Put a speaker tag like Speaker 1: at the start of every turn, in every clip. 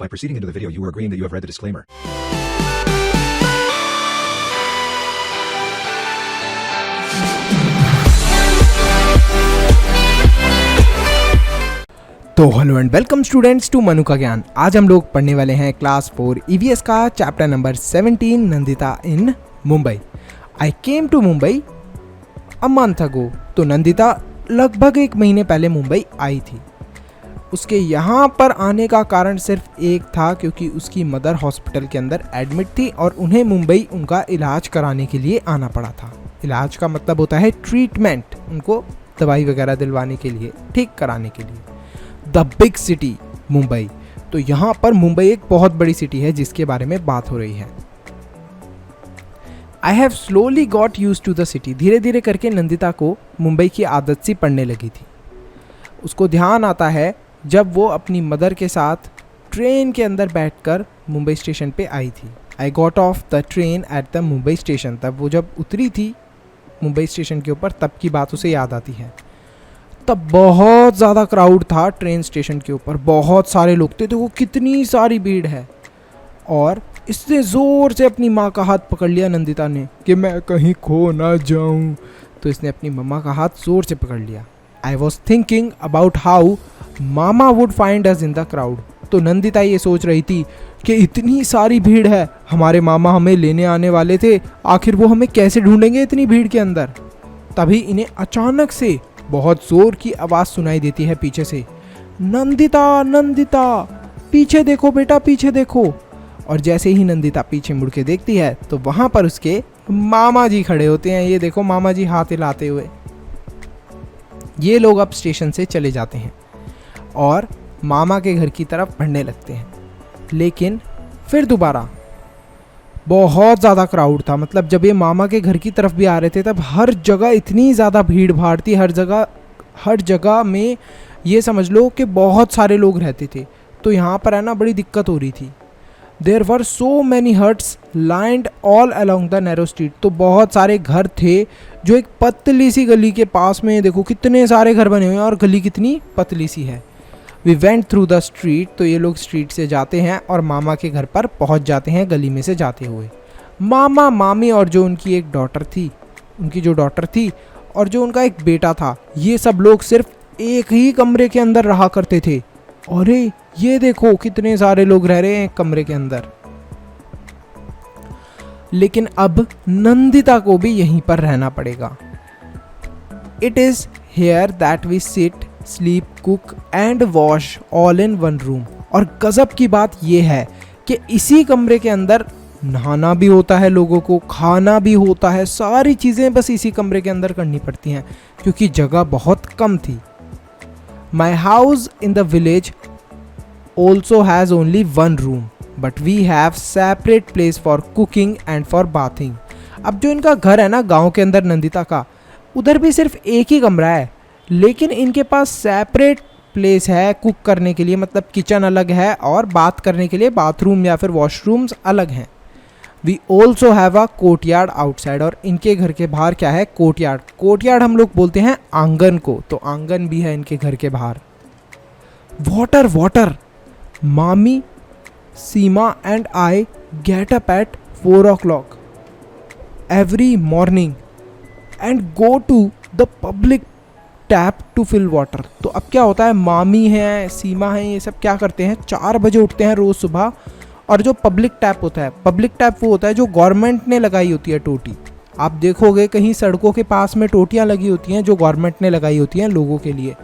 Speaker 1: By proceeding into the video, you are agreeing that you have read the disclaimer.
Speaker 2: तो hello and welcome students to Manu का ज्ञान। आज हम लोग पढ़ने वाले हैं क्लास 4 EVS का chapter number 17 Nandita in Mumbai. I came to Mumbai a month ago. तो नंदिता लगभग एक महीने पहले मुंबई आई थी। उसके यहाँ पर आने का कारण सिर्फ एक था, क्योंकि उसकी मदर हॉस्पिटल के अंदर एडमिट थी और उन्हें मुंबई उनका इलाज कराने के लिए आना पड़ा था। इलाज का मतलब होता है ट्रीटमेंट, उनको दवाई वगैरह दिलवाने के लिए, ठीक कराने के लिए। The big city Mumbai. तो यहाँ पर मुंबई एक बहुत बड़ी सिटी है जिसके बारे में बात हो रही है। I have slowly got use to the city. धीरे धीरे करके नंदिता को मुंबई की आदत सी पड़ने लगी थी। उसको ध्यान आता है जब वो अपनी मदर के साथ ट्रेन के अंदर बैठकर मुंबई स्टेशन पे आई थी। I got off the train at the Mumbai station. तब वो जब उतरी थी मुंबई स्टेशन के ऊपर, तब की बात उसे याद आती है। तब बहुत ज़्यादा क्राउड था ट्रेन स्टेशन के ऊपर, बहुत सारे लोग थे। देखो कितनी सारी भीड़ है। और इसने ज़ोर से अपनी माँ का हाथ पकड़ लिया नंदिता ने कि मैं कहीं खो ना जाऊँ। तो इसने अपनी मम्मा का हाथ ज़ोर से पकड़ लिया। I was thinking about how mama would find us in the crowd. तो नंदिता ये सोच रही थी कि इतनी सारी भीड़ है, हमारे मामा हमें लेने आने वाले थे, आखिर वो हमें कैसे ढूंढेंगे इतनी भीड़ के अंदर। तभी इन्हें अचानक से बहुत जोर की आवाज़ सुनाई देती है पीछे से, नंदिता नंदिता पीछे देखो बेटा, पीछे देखो। और जैसे ही नंदिता पीछे मुड़ के देखती है तो वहाँ पर उसके मामा जी खड़े होते हैं। ये देखो मामा जी हाथ हिलाते हुए। ये लोग अब स्टेशन से चले जाते हैं और मामा के घर की तरफ बढ़ने लगते हैं। लेकिन फिर दोबारा बहुत ज़्यादा क्राउड था। मतलब जब ये मामा के घर की तरफ भी आ रहे थे तब हर जगह इतनी ज़्यादा भीड़ भाड़ थी। हर जगह में ये समझ लो कि बहुत सारे लोग रहते थे। तो यहाँ पर है ना बड़ी दिक्कत हो रही थी। There were so many huts lined all along the narrow street. तो बहुत सारे घर थे जो एक पतली सी गली के पास में, देखो कितने सारे घर बने हुए हैं और गली कितनी पतली सी है। We went through the street. तो ये लोग स्ट्रीट से जाते हैं और मामा के घर पर पहुंच जाते हैं गली में से जाते हुए। मामा मामी और जो उनकी एक डॉटर थी, उनकी जो डॉटर थी और जो उनका एक बेटा था, ये सब लोग सिर्फ एक ही कमरे के अंदर रहा करते थे। अरे ये देखो कितने सारे लोग रह रहे हैं एक कमरे के अंदर। लेकिन अब नंदिता को भी यहीं पर रहना पड़ेगा। It is here that we sit, sleep, cook and wash all in one room. और गजब की बात यह है कि इसी कमरे के अंदर नहाना भी होता है लोगों को, खाना भी होता है, सारी चीज़ें बस इसी कमरे के अंदर करनी पड़ती हैं क्योंकि जगह बहुत कम थी। My house in the village also has only one room but we have separate place for cooking and for bathing. अब जो इनका घर है ना गाँव के अंदर नंदिता का, उधर भी सिर्फ एक ही कमरा है, लेकिन इनके पास सेपरेट प्लेस है कुक करने के लिए। मतलब किचन अलग है और बात करने के लिए बाथरूम या फिर वॉशरूम्स अलग हैं। We also have a courtyard outside. और इनके घर के बाहर क्या है? कोर्टयार्ड। कोर्टयार्ड हम लोग बोलते हैं आंगन को, तो आंगन भी है इनके घर के बाहर। Water water. Mami, Seema and I get up at 4 o'clock every morning and go to the public tap to fill water. तो अब क्या होता है, मामी हैं, सीमा हैं, ये सब क्या करते हैं, 4 बजे उठते हैं रोज़ सुबह। और जो पब्लिक टैप होता है, पब्लिक टैप वो होता है जो गवर्नमेंट ने लगाई होती है टोटी। आप देखोगे कहीं सड़कों के पास में टोटियाँ लगी होती हैं जो गवर्नमेंट ने लगाई होती हैं लोगों के लिए।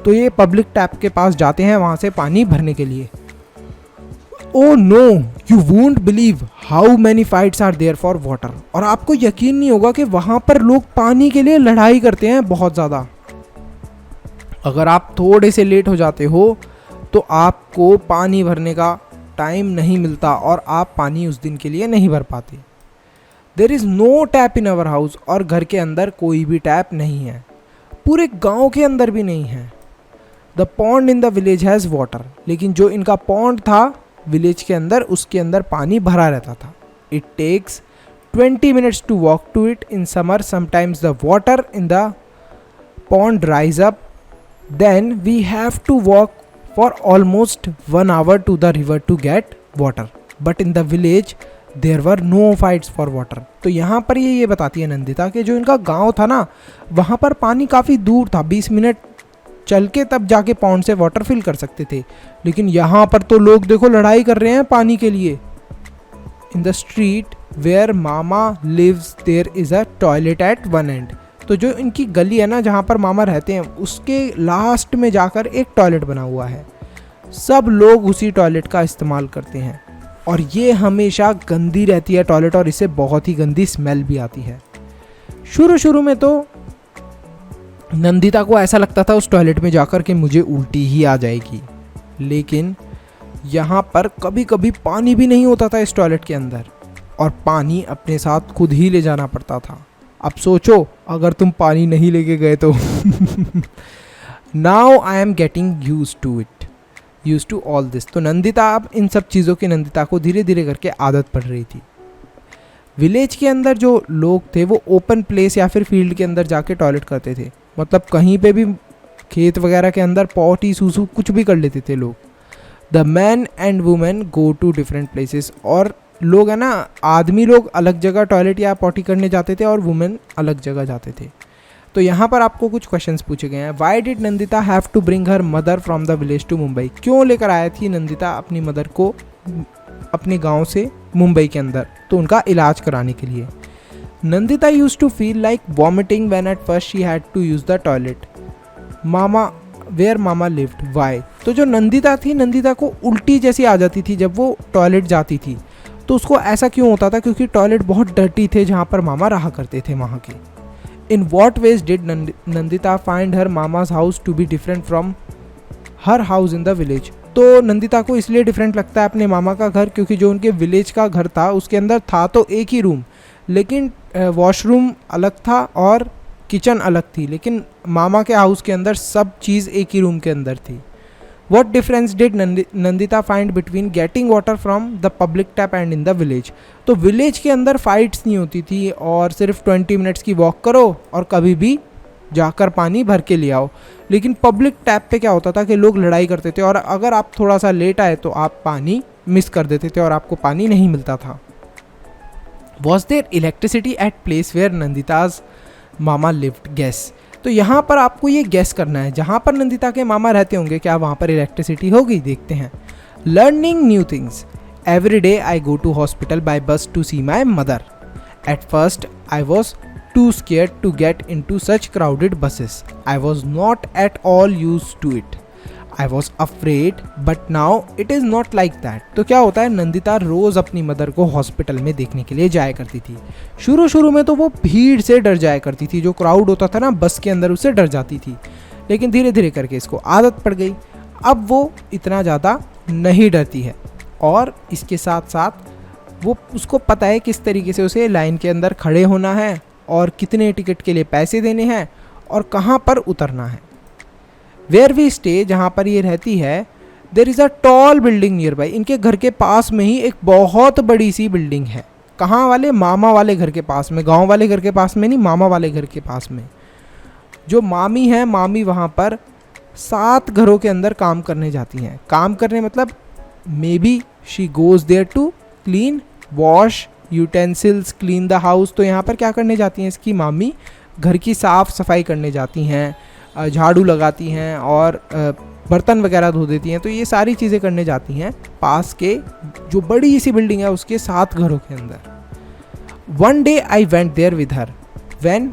Speaker 2: तो ये पब्लिक टैप के पास जाते हैं वहाँ से पानी भरने के लिए। Oh no, you won't believe how many fights are there for water. और आपको यकीन नहीं होगा कि वहाँ पर लोग पानी के लिए लड़ाई करते हैं बहुत ज़्यादा। अगर आप थोड़े से लेट हो जाते हो तो आपको पानी भरने का टाइम नहीं मिलता और आप पानी उस दिन के लिए नहीं भर पाते। There is no tap in our house. और घर के अंदर कोई भी टैप नहीं है, पूरे गांव के अंदर भी नहीं है। The pond in the village has water. लेकिन जो इनका पॉन्ड था विलेज के अंदर, उसके अंदर पानी भरा रहता था। It takes 20 minutes to walk to it in summer. Sometimes the water in the pond dries up. Then we have to walk for almost 1 hour to the river to get water. But in the village there were no fights for water. तो यहाँ पर ये बताती है नंदिता कि जो इनका गांव था ना, वहाँ पर पानी काफ़ी दूर था, 20 मिनट चल के तब जाके पॉन्ड से वाटर फिल कर सकते थे, लेकिन यहाँ पर तो लोग देखो लड़ाई कर रहे हैं पानी के लिए. In the street where mama lives there is a toilet at one end. तो जो इनकी गली है ना जहाँ पर मामा रहते हैं, उसके लास्ट में जाकर एक टॉयलेट बना हुआ है. सब लोग उसी टॉयलेट का इस्तेमाल करते हैं और ये हमेशा गंदी रहती है टॉयलेट, और इससे बहुत ही गंदी स्मेल भी आती है. शुरू में तो नंदिता को ऐसा लगता था उस टॉयलेट में जाकर कि मुझे उल्टी ही आ जाएगी, लेकिन यहाँ पर कभी कभी पानी भी नहीं होता था इस टॉयलेट के अंदर, और पानी अपने साथ खुद ही ले जाना पड़ता था. अब सोचो अगर तुम पानी नहीं लेके गए तो. Now I am getting use to all this. तो नंदिता अब इन सब चीज़ों की नंदिता को धीरे धीरे करके आदत पड़ रही थी. विलेज के अंदर जो लोग थे वो ओपन प्लेस या फिर फील्ड के अंदर जाके टॉयलेट करते थे, मतलब कहीं पे भी खेत वगैरह के अंदर पॉटी सूसू कुछ भी कर लेते थे लोग. The man and women go to different places. और लोग है ना, आदमी लोग अलग जगह टॉयलेट या पॉटी करने जाते थे और वुमेन अलग जगह जाते थे. तो यहाँ पर आपको कुछ क्वेश्चंस पूछे गए हैं. Why did Nandita have to bring her mother from the village to Mumbai. क्यों लेकर आया थी नंदिता अपनी मदर को अपने गांव से मुंबई के अंदर, तो उनका इलाज कराने के लिए. Nandita used to feel like vomiting when at first she had to use the toilet. Mama where mama lived. Why. तो जो नंदिता थी, नंदिता को उल्टी जैसी आ जाती थी जब वो टॉयलेट जाती थी. तो उसको ऐसा क्यों होता था? क्योंकि टॉयलेट बहुत डर्टी थे जहाँ पर मामा रहा करते थे वहाँ के. In what ways did Nandita find her mama's house to be different from her house in the village. तो नंदिता को इसलिए डिफरेंट लगता है अपने मामा का घर, क्योंकि जो उनके विलेज का घर था उसके अंदर था तो एक ही रूम, लेकिन वॉशरूम अलग था और किचन अलग थी, लेकिन मामा के हाउस के अंदर सब चीज़ एक ही रूम के अंदर थी. What difference did Nandita find between getting water from the public tap and in the village? तो विलेज के अंदर फाइट्स नहीं होती थी और सिर्फ 20 मिनट्स की वॉक करो और कभी भी जाकर पानी भर के ले आओ. लेकिन पब्लिक टैप पे क्या होता था कि लोग लड़ाई करते थे और अगर आप थोड़ा सा लेट आए तो आप पानी मिस कर देते थे और आपको पानी नहीं मिलता था. Was there electricity at place where नंदिता's mama lived? Guess. तो यहाँ पर आपको ये गैस करना है, जहाँ पर नंदिता के मामा रहते होंगे क्या वहाँ पर इलेक्ट्रिसिटी होगी? देखते हैं. Learning new things. Every day I go to hospital by bus to see my mother. At first I was too scared to get into such crowded buses. I was not at all use to it. I was afraid but now it is not like that. तो क्या होता है, नंदिता रोज़ अपनी mother को hospital में देखने के लिए जाया करती थी. शुरू में तो वो भीड़ से डर जाया करती थी, जो क्राउड होता था ना बस के अंदर, उससे डर जाती थी, लेकिन धीरे धीरे करके इसको आदत पड़ गई. अब वो इतना ज़्यादा नहीं डरती है और इसके साथ साथ वो उसको पता है किस तरीके से उसे लाइन के अंदर खड़े होना है और कितने टिकट के लिए पैसे देने हैं और कहाँ पर उतरना है. वेयर वी स्टे, जहाँ पर ये रहती है, there is a tall building near by. इनके घर के पास में ही एक बहुत बड़ी सी बिल्डिंग है. कहाँ वाले? मामा वाले घर के पास में. गांव वाले घर के पास में नहीं, मामा वाले घर के पास में. जो मामी है, मामी वहाँ पर 7 घरों के अंदर काम करने जाती हैं. काम करने मतलब maybe she goes there to clean, wash utensils, clean the house. तो यहाँ पर क्या करने जाती हैं इसकी मामी? घर की साफ़ सफाई करने जाती हैं, झाड़ू लगाती हैं और बर्तन वगैरह धो देती हैं. तो ये सारी चीज़ें करने जाती हैं पास के जो बड़ी सी बिल्डिंग है उसके 7 घरों के अंदर. One day I went there with her. When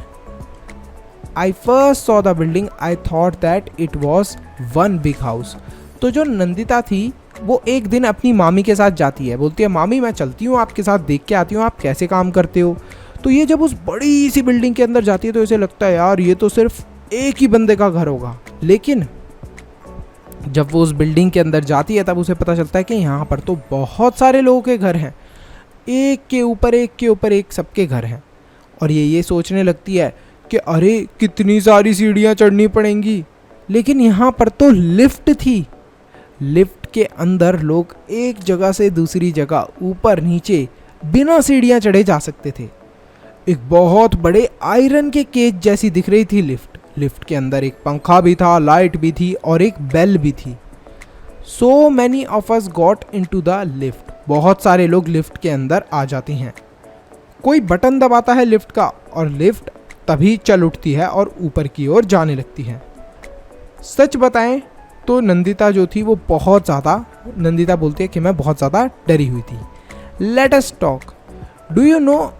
Speaker 2: I first saw the building I thought that it was one big house. तो जो नंदिता थी वो एक दिन अपनी मामी के साथ जाती है, बोलती है मामी मैं चलती हूँ आपके साथ, देख के आती हूँ आप कैसे काम करते हो. तो ये जब उस बड़ी सी बिल्डिंग के अंदर जाती है तो इसे लगता है यार ये तो सिर्फ एक ही बंदे का घर होगा. लेकिन जब वो उस बिल्डिंग के अंदर जाती है तब उसे पता चलता है कि यहाँ पर तो बहुत सारे लोगों के घर हैं, एक के ऊपर एक सबके घर हैं. और ये सोचने लगती है कि अरे कितनी सारी सीढ़ियाँ चढ़नी पड़ेंगी. लेकिन यहाँ पर तो लिफ्ट थी. लिफ्ट के अंदर लोग एक जगह से दूसरी जगह, ऊपर नीचे, बिना सीढ़ियाँ चढ़े जा सकते थे. एक बहुत बड़े आयरन के केज जैसी दिख रही थी लिफ्ट. लिफ्ट के अंदर एक पंखा भी था, लाइट भी थी और एक बेल भी थी. So many of us got into the lift, बहुत सारे लोग लिफ्ट के अंदर आ जाते हैं। कोई बटन दबाता है लिफ्ट का और लिफ्ट तभी चल उठती है और ऊपर की ओर जाने लगती है। सच बताएं तो नंदिता जो थी वो बहुत ज़्यादा, नंदिता बोलती है कि मैं बहुत ज़्यादा डरी हुई थी। Let us talk, do you know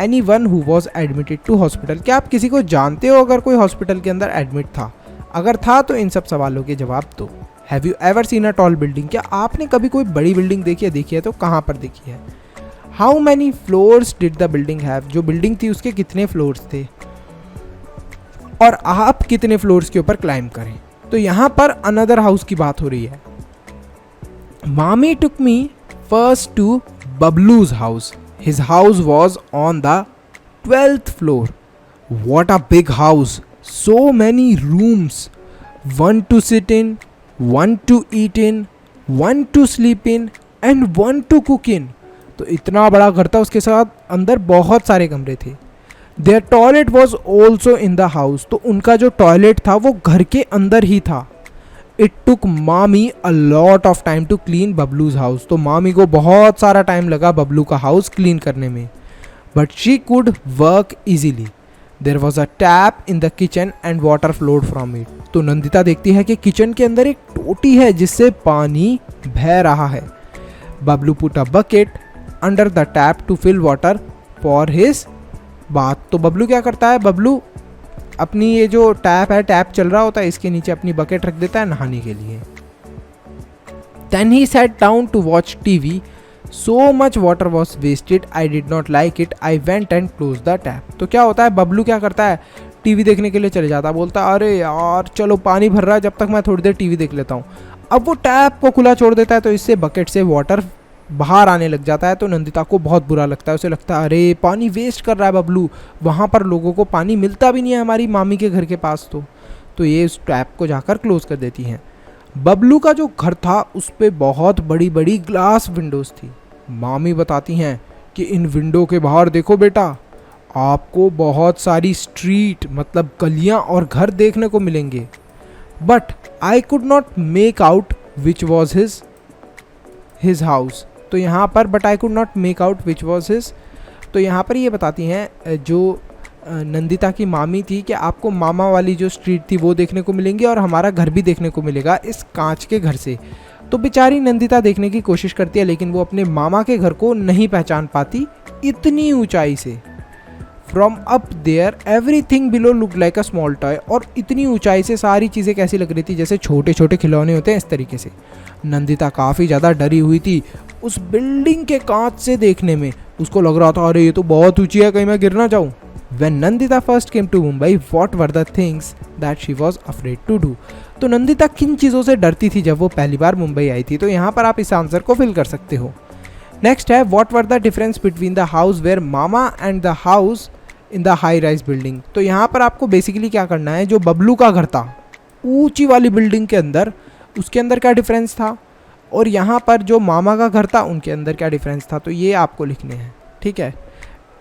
Speaker 2: anyone who was admitted to hospital, क्या आप किसी को जानते हो अगर कोई हॉस्पिटल के अंदर एडमिट था? अगर था तो इन सब सवालों के जवाब दो। Have you ever seen a tall building, क्या आपने कभी कोई बड़ी बिल्डिंग देखी है तो कहाँ पर देखी है? How many floors did the building have, जो बिल्डिंग थी उसके कितने फ्लोर्स थे और आप कितने फ्लोर्स के ऊपर क्लाइम करें? तो यहाँ पर अनदर हाउस की बात हो रही है। Mami took me first to Bablu's house, his house was on the 12th floor. What a big house, so many rooms, one to sit in, one to eat in, one to sleep in and one to cook in. तो इतना बड़ा घर था, उसके साथ अंदर बहुत सारे कमरे थे। Their toilet was also in the house, तो उनका जो टॉयलेट था वो घर के अंदर ही था। It took मामी a lot of time to clean Bablu's house, तो मामी को बहुत सारा टाइम लगा बबलू का हाउस क्लीन करने में। But she could work easily. There was a tap in the kitchen and water flowed from it. तो नंदिता देखती है कि किचन के अंदर एक टोटी है जिससे पानी बह रहा है। Bablu put a bucket under the tap to fill water for his bath. तो बबलू क्या करता है, बबलू अपनी ये जो टैप है, टैप चल रहा होता है, इसके नीचे अपनी बकेट रख देता है नहाने के लिए। Then he sat down to watch TV. So much water was wasted. I did not like it. I went and closed the tap. तो क्या होता है, बबलू क्या करता है, टीवी देखने के लिए चले जाता है, बोलता है अरे यार चलो पानी भर रहा है, जब तक मैं थोड़ी देर टीवी देख लेता हूँ। अब वो टैप को खुला छोड़ देता है तो इससे बकेट से वाटर बाहर आने लग जाता है। तो नंदिता को बहुत बुरा लगता है, उसे लगता है अरे पानी वेस्ट कर रहा है बबलू, वहाँ पर लोगों को पानी मिलता भी नहीं है हमारी मामी के घर के पास। तो ये उस टैप को जाकर क्लोज कर देती हैं। बबलू का जो घर था उस पर बहुत बड़ी बड़ी ग्लास विंडोज़ थी। मामी बताती हैं कि इन विंडो के बाहर देखो बेटा, आपको बहुत सारी स्ट्रीट मतलब गलियां और घर देखने को मिलेंगे। But I could not make out which was his house. तो यहाँ पर but I could not make out which was his, तो यहाँ पर ये बताती हैं जो नंदिता की मामी थी कि आपको मामा वाली जो स्ट्रीट थी वो देखने को मिलेंगी और हमारा घर भी देखने को मिलेगा इस कांच के घर से। तो बेचारी नंदिता देखने की कोशिश करती है लेकिन वो अपने मामा के घर को नहीं पहचान पाती इतनी ऊंचाई से। From up there everything below look like a small toy, और इतनी ऊंचाई से सारी चीज़ें कैसी लग रही थी जैसे छोटे छोटे खिलौने होते हैं, इस तरीके से। नंदिता काफ़ी ज़्यादा डरी हुई थी उस बिल्डिंग के कांच से देखने में, उसको लग रहा था अरे ये तो बहुत ऊंची है, कहीं मैं गिर ना जाऊँ। When Nandita first came to Mumbai, what were the things that she was afraid to do? तो नंदिता किन चीज़ों से डरती थी जब वो पहली बार मुंबई आई थी? तो यहाँ पर आप इस आंसर को फिल कर सकते हो। नेक्स्ट है what were the difference between the house where mama and the house in the high rise building. तो यहाँ पर आपको बेसिकली क्या करना है, जो बबलू का घर था ऊंची वाली बिल्डिंग के अंदर, उसके अंदर क्या डिफरेंस था और यहाँ पर जो मामा का घर था उनके अंदर क्या डिफरेंस था, तो ये आपको लिखने हैं। ठीक है,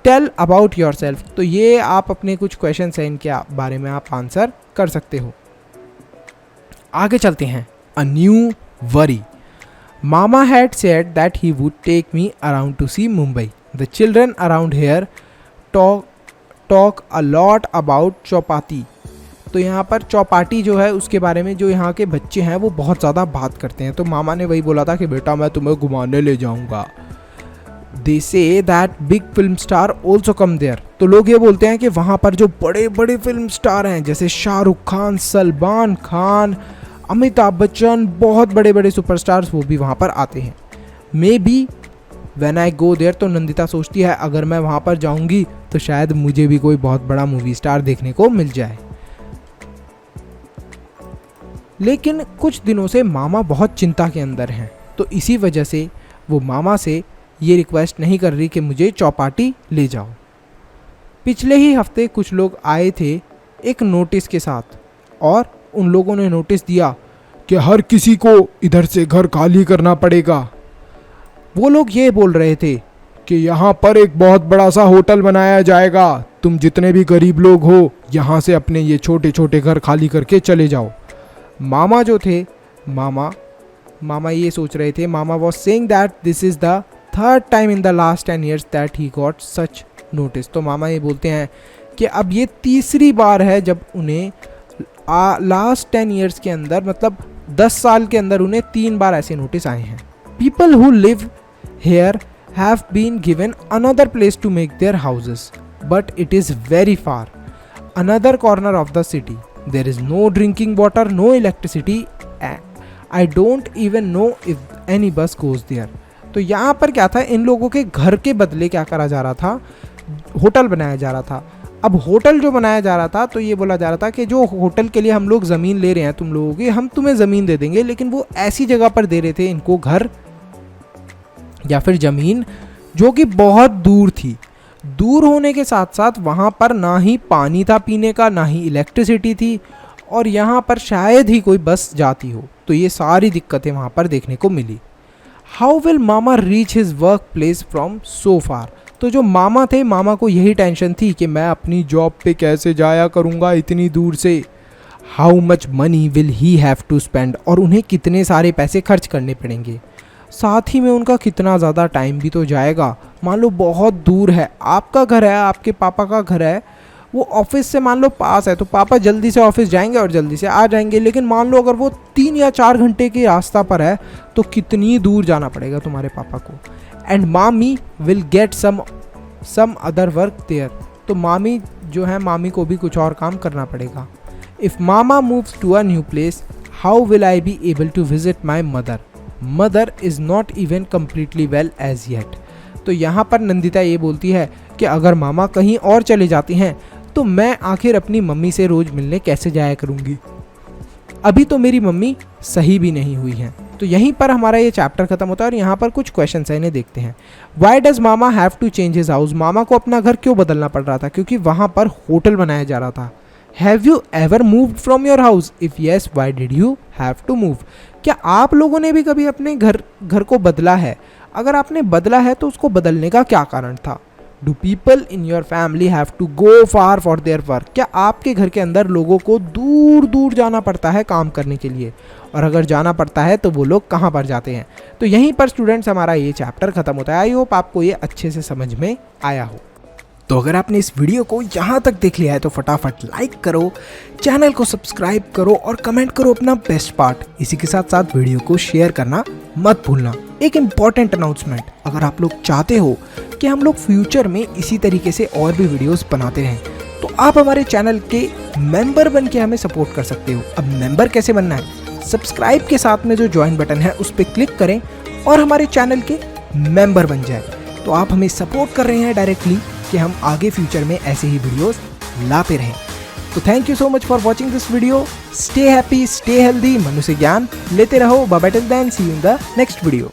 Speaker 2: टेल अबाउट योर सेल्फ, तो ये आप अपने कुछ क्वेश्चन हैं इनके बारे में आप आंसर कर सकते हो। आगे चलते हैं। A new worry, mama had said that he would take me around to see Mumbai. The children around here talk a lot about Chowpatty. तो यहाँ पर चौपाटी जो है उसके बारे में जो यहाँ के बच्चे हैं वो बहुत ज़्यादा बात करते हैं। तो मामा ने वही बोला था कि बेटा मैं तुम्हें घुमाने ले जाऊँगा। They say that big film star also come there. तो लोग ये बोलते हैं कि वहाँ पर जो बड़े बड़े फिल्म स्टार हैं जैसे शाहरुख खान, सलमान खान, अमिताभ बच्चन, बहुत बड़े बड़े सुपरस्टार्स वो भी वहाँ पर आते हैं। Maybe when I go there, तो नंदिता सोचती है अगर मैं वहाँ पर जाऊँगी तो शायद मुझे भी कोई बहुत बड़ा मूवी स्टार देखने को मिल जाए। लेकिन कुछ दिनों से मामा बहुत चिंता के अंदर हैं, तो इसी वजह से वो मामा से ये रिक्वेस्ट नहीं कर रही कि मुझे चौपाटी ले जाओ। पिछले ही हफ्ते कुछ लोग आए थे एक नोटिस के साथ और उन लोगों ने नोटिस दिया कि हर किसी को इधर से घर खाली करना पड़ेगा। वो लोग ये बोल रहे थे कि यहाँ पर एक बहुत बड़ा सा होटल बनाया जाएगा, तुम जितने भी गरीब लोग हो यहाँ से अपने ये छोटे छोटे घर खाली करके चले जाओ। मामा जो थे, मामा मामा ये सोच रहे थे, Mama was saying that this is the third time in the last 10 years that he got such notice. तो मामा ये बोलते हैं कि अब ये तीसरी बार है जब उन्हें लास्ट 10 years के अंदर, मतलब 10 साल के अंदर उन्हें 3 बार ऐसे नोटिस आए हैं। People who live here have been given another place to make their houses but it is very far, another corner of the city, there is no drinking water, no electricity, I don't even know if any bus goes there. तो यहाँ पर क्या था, इन लोगों के घर के बदले क्या करा जा रहा था, होटल बनाया जा रहा था। अब होटल जो बनाया जा रहा था तो ये बोला जा रहा था कि जो होटल के लिए हम लोग ज़मीन ले रहे हैं तुम लोगों की, हम तुम्हें ज़मीन दे देंगे, लेकिन वो ऐसी जगह पर दे रहे थे इनको घर या फिर ज़मीन जो कि बहुत दूर थी। दूर होने के साथ साथ वहाँ पर ना ही पानी था पीने का, ना ही इलेक्ट्रिसिटी थी, और यहाँ पर शायद ही कोई बस जाती हो। तो ये सारी दिक्कतें वहाँ पर देखने को मिली। How will Mama reach his work place from so far. तो जो मामा थे, मामा को यही टेंशन थी कि मैं अपनी जॉब पे कैसे जाया करूँगा इतनी दूर से। How much money will he have to spend, और उन्हें कितने सारे पैसे खर्च करने पड़ेंगे। साथ ही में उनका कितना ज़्यादा टाइम भी तो जाएगा। मान लो बहुत दूर है, आपका घर है, आपके पापा का घर है, वो ऑफिस से मान लो पास है, तो पापा जल्दी से ऑफिस जाएंगे और जल्दी से आ जाएंगे। लेकिन मान लो अगर वो 3 या 4 घंटे के रास्ता पर है तो कितनी दूर जाना पड़ेगा तुम्हारे पापा को। And mami will get some other work there. तो मामी जो है, मामी को भी कुछ और काम करना पड़ेगा। If mama moves to a new place, how will I be able to visit my mother, mother is not even completely well as yet. तो यहाँ पर नंदिता ये बोलती है कि अगर मामा कहीं और चले जाते हैं तो मैं आखिर अपनी मम्मी से रोज़ मिलने कैसे जाया करूँगी, अभी तो मेरी मम्मी सही भी नहीं हुई हैं। तो यहीं पर हमारा ये चैप्टर खत्म होता है और यहाँ पर कुछ क्वेश्चन है, इन्हें देखते हैं। Why does Mama have to change his house, मामा को अपना घर क्यों बदलना पड़ रहा था, क्योंकि वहाँ पर होटल बनाया जा रहा था। Have you ever moved from your house, if yes why did you have to move, क्या आप लोगों ने भी कभी अपने घर को बदला है, अगर आपने बदला है तो उसको बदलने का क्या कारण था। Do people in your family have to go far for their work, क्या आपके घर के अंदर लोगों को दूर दूर जाना पड़ता है काम करने के लिए, और अगर जाना पड़ता है तो वो लोग कहाँ पर जाते हैं। तो यहीं पर स्टूडेंट्स हमारा ये चैप्टर खत्म होता है। आई होप आपको ये अच्छे से समझ में आया हो। तो अगर आपने इस वीडियो को यहाँ तक देख लिया है तो फटाफट लाइक करो, चैनल को सब्सक्राइब करो और कमेंट करो अपना बेस्ट पार्ट। इसी के साथ साथ वीडियो को शेयर करना मत भूलना। एक इम्पॉर्टेंट अनाउंसमेंट, अगर आप लोग चाहते हो कि हम लोग फ्यूचर में इसी तरीके से और भी वीडियोस बनाते रहें तो आप हमारे चैनल के मेंबर बन के हमें सपोर्ट कर सकते हो। अब मेंबर कैसे बनना है, सब्सक्राइब के साथ में जो ज्वाइन बटन है उस पर क्लिक करें और हमारे चैनल के मेंबर बन जाए। तो आप हमें सपोर्ट कर रहे हैं डायरेक्टली कि हम आगे फ्यूचर में ऐसे ही वीडियोस लाते रहें। तो thank you so much for watching this video. Stay happy, stay healthy, मनुष्य ज्ञान लेते रहो। Bye bye till then, see you in the next video.